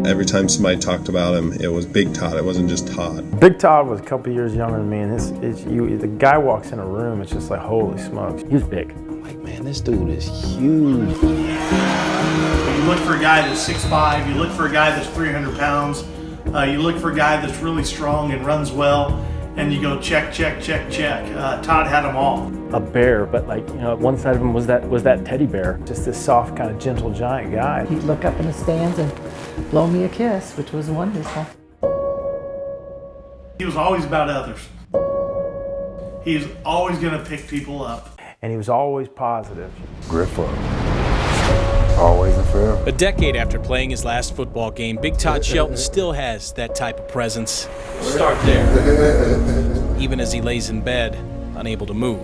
Every time somebody talked about him, it was Big Todd. It wasn't just Todd. Big Todd was a couple years younger than me, and the guy walks in a room, it's just like, holy smokes. He was big. I'm like, man, this dude is huge. You look for a guy that's 6'5", you look for a guy that's 300 pounds, you look for a guy that's really strong and runs well, and you go check, check, check, check. Todd had them all. A bear, but like, one side of him was that teddy bear, just this soft, kind of gentle giant guy. He'd look up in the stands and blow me a kiss, which was wonderful. He was always about others. He was always going to pick people up. And he was always positive. Griffer. Always a fair. A decade after playing his last football game, Big Todd Shelton still has that type of presence. Start there. Even as he lays in bed, unable to move.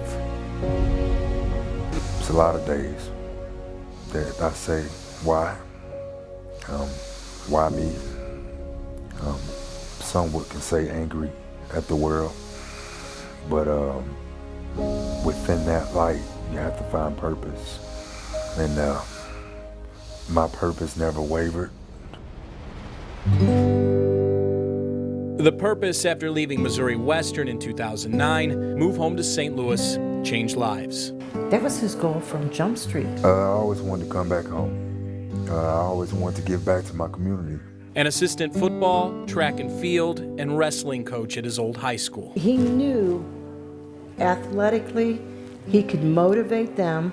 It's a lot of days that I say, why? Why me? Some can say angry at the world, but within that light, you have to find purpose. And my purpose never wavered. The purpose after leaving Missouri Western in 2009, move home to St. Louis, change lives. That was his goal from Jump Street. I always wanted to come back home. I always wanted to give back to my community. An assistant football, track and field, and wrestling coach at his old high school. He knew athletically he could motivate them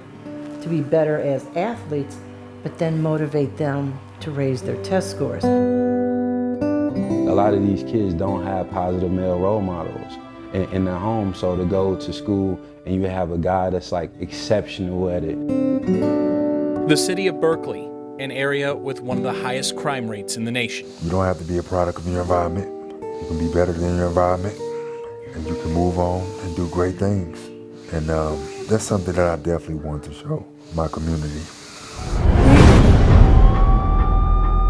to be better as athletes, but then motivate them to raise their test scores. A lot of these kids don't have positive male role models in their home, so to go to school and you have a guy that's like exceptional at it. The city of Berkeley, an area with one of the highest crime rates in the nation. You don't have to be a product of your environment. You can be better than your environment, and you can move on and do great things. And that's something that I definitely want to show my community.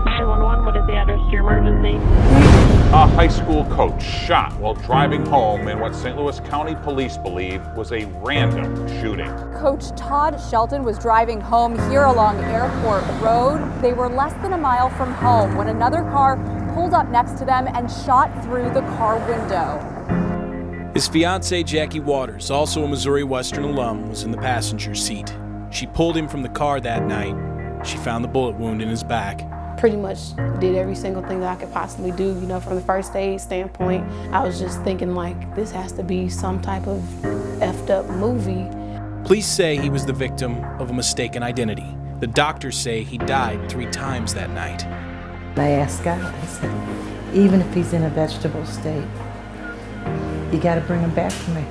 911, what is the address to your emergency? A high school coach shot while driving home in what St. Louis County Police believe was a random shooting. Coach Todd Shelton was driving home here along Airport Road. They were less than a mile from home when another car pulled up next to them and shot through the car window. His fiancée, Jackie Waters, also a Missouri Western alum, was in the passenger seat. She pulled him from the car that night. She found the bullet wound in his back. Pretty much did every single thing that I could possibly do, from the first aid standpoint. I was just thinking like, this has to be some type of effed up movie. Police say he was the victim of a mistaken identity. The doctors say he died 3 times that night. I asked God, I said, even if he's in a vegetable state, you gotta bring him back to me.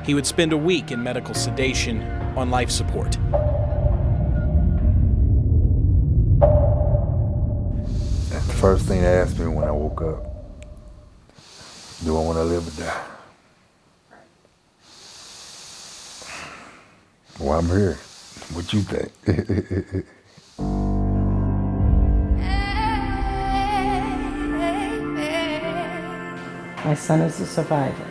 He would spend a week in medical sedation on life support. The first thing they asked me when I woke up, do I want to live or die? Well, I'm here. What you think? My son is a survivor.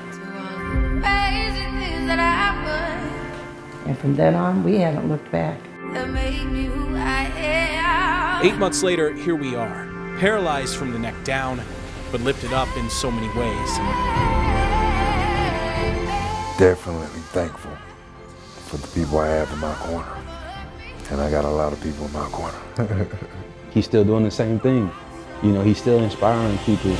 And from then on, we haven't looked back. 8 months later, here we are, paralyzed from the neck down, but lifted up in so many ways. Definitely thankful for the people I have in my corner. And I got a lot of people in my corner. He's still doing the same thing. He's still inspiring people.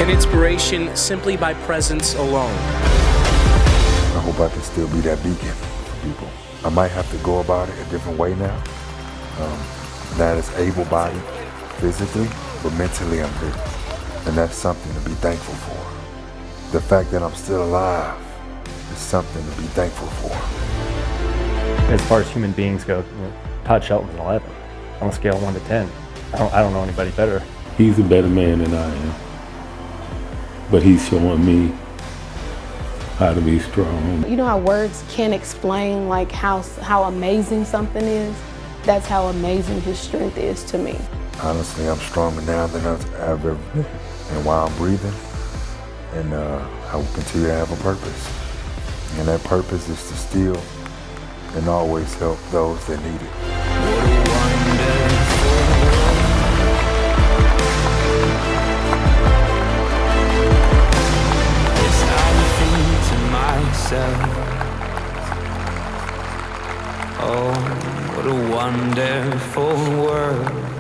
An inspiration simply by presence alone. I hope I can still be that beacon for people. I might have to go about it a different way now. Not as able-bodied physically, but mentally I'm here. And that's something to be thankful for. The fact that I'm still alive is something to be thankful for. As far as human beings go, Todd Shelton's an 11 on a scale of 1 to 10. I don't know anybody better. He's a better man than I am, but he's showing me how to be strong. You know how words can't explain like how amazing something is? That's how amazing his strength is to me. Honestly, I'm stronger now than I've ever been. And while I'm breathing, and I will continue to have a purpose. And that purpose is to still and always help those that need it. Oh, what a wonderful world.